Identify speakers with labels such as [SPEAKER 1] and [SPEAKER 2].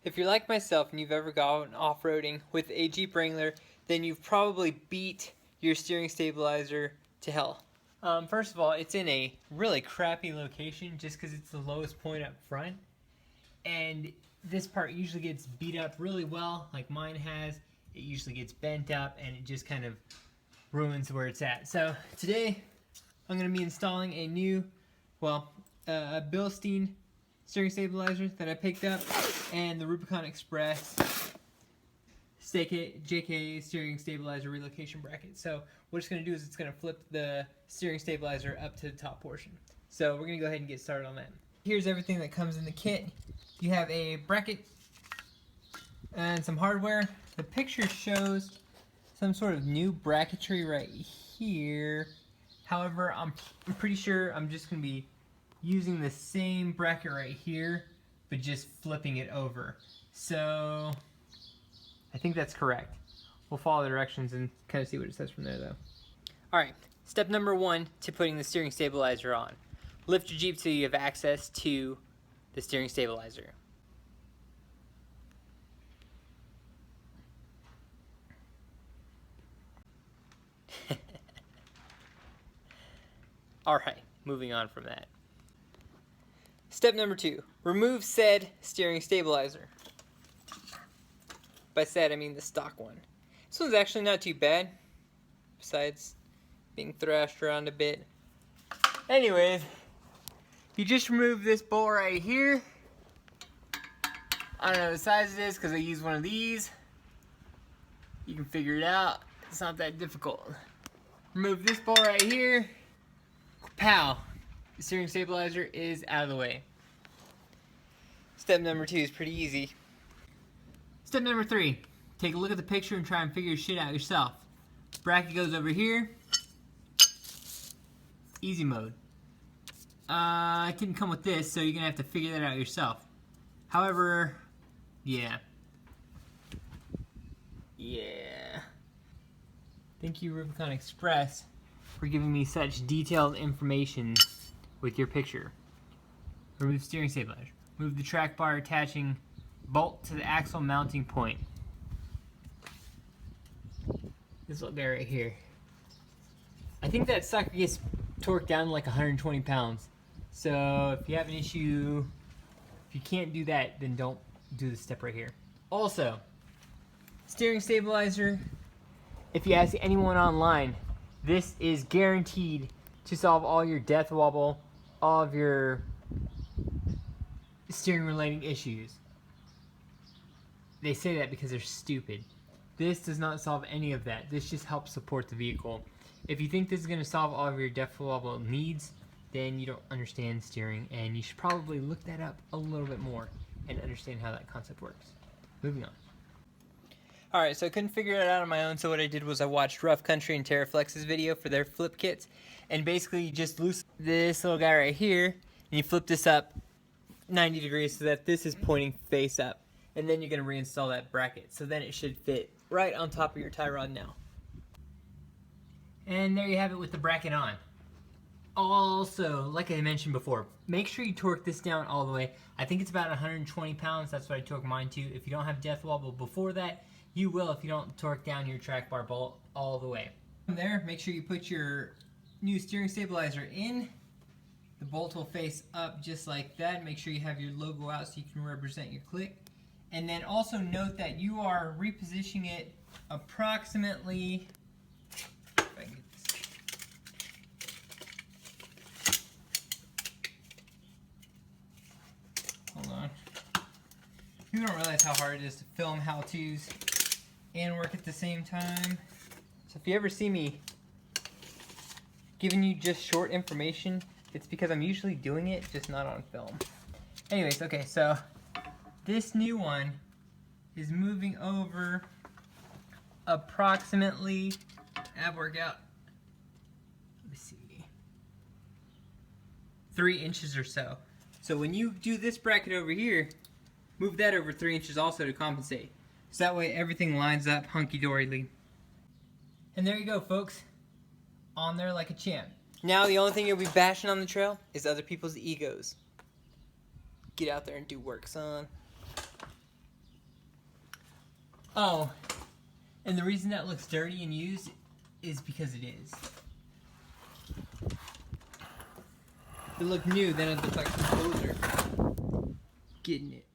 [SPEAKER 1] If you're like myself and you've ever gone off-roading with a Jeep Wrangler, then you've probably beat your steering stabilizer to hell. First of all, it's in a really crappy location just because it's the lowest point up front. And this part usually gets beat up really well, like mine has. It usually gets bent up and it just kind of ruins where it's at. So today I'm going to be installing a new, a Bilstein steering stabilizer that I picked up, and the Rubicon Express JK steering stabilizer relocation bracket. So what it's going to do is it's going to flip the steering stabilizer up to the top portion. So we're going to go ahead and get started on that. Here's everything that comes in the kit. You have a bracket and some hardware. The picture shows some sort of new bracketry right here. However, I'm pretty sure I'm just going to be using the same bracket right here, but just flipping it over. So I think that's correct. We'll follow the directions and kind of see what it says from there though. Alright, step number 1 to putting the steering stabilizer on. Lift your Jeep so you have access to the steering stabilizer. Alright, moving on from that. Step number 2, remove said steering stabilizer. By said, I mean the stock one. This one's actually not too bad, besides being thrashed around a bit. Anyways, you just remove this bolt right here. I don't know the size it is because I use one of these. You can figure it out. It's not that difficult. Remove this bolt right here. Pow! The steering stabilizer is out of the way. Step number 2 is pretty easy. Step number 3, take a look at the picture and try and figure shit out yourself. Bracket goes over here. Easy mode. I didn't come with this, so you're gonna have to figure that out yourself. However, yeah. Thank you, Rubicon Express, for giving me such detailed information with your picture. Remove steering stabilizer. Move the track bar attaching bolt to the axle mounting point. This little guy right here. I think that sucker gets torqued down to like 120 pounds. So if you have an issue, if you can't do that, then don't do this step right here. Also, steering stabilizer, if you ask anyone online, this is guaranteed to solve all your death wobble, all of your steering related issues. They say that because they're stupid. This does not solve any of that. This just helps support the vehicle. If you think this is going to solve all of your death wobble needs, then you don't understand steering, and you should probably look that up a little bit more and understand how that concept works. Moving on. Alright, so I couldn't figure it out on my own, so what I did was I watched Rough Country and TerraFlex's video for their flip kits, and basically you just loosen this little guy right here, and you flip this up 90 degrees so that this is pointing face up, and then you're going to reinstall that bracket, so then it should fit right on top of your tie rod now. And there you have it with the bracket on. Also, like I mentioned before, make sure you torque this down all the way. I think it's about 120 pounds, that's what I torque mine to. If you don't have death wobble before that, you will if you don't torque down your track bar bolt all the way. From there, make sure you put your new steering stabilizer in. The bolt will face up just like that. Make sure you have your logo out so you can represent your click. And then also note that you are repositioning it approximately, if I can get this. Hold on. You don't realize how hard it is to film how-tos and work at the same time. So if you ever see me giving you just short information, it's because I'm usually doing it, just not on film. Anyways, okay, so this new one is moving over approximately, work out, let me see, 3 inches or so. So when you do this bracket over here, move that over 3 inches also to compensate. So that way everything lines up hunky-doryly. And there you go, folks. On there like a champ. Now the only thing you'll be bashing on the trail is other people's egos. Get out there and do work, son. Oh, and the reason that looks dirty and used is because it is. If it looked new, then it'd look like some poser getting it.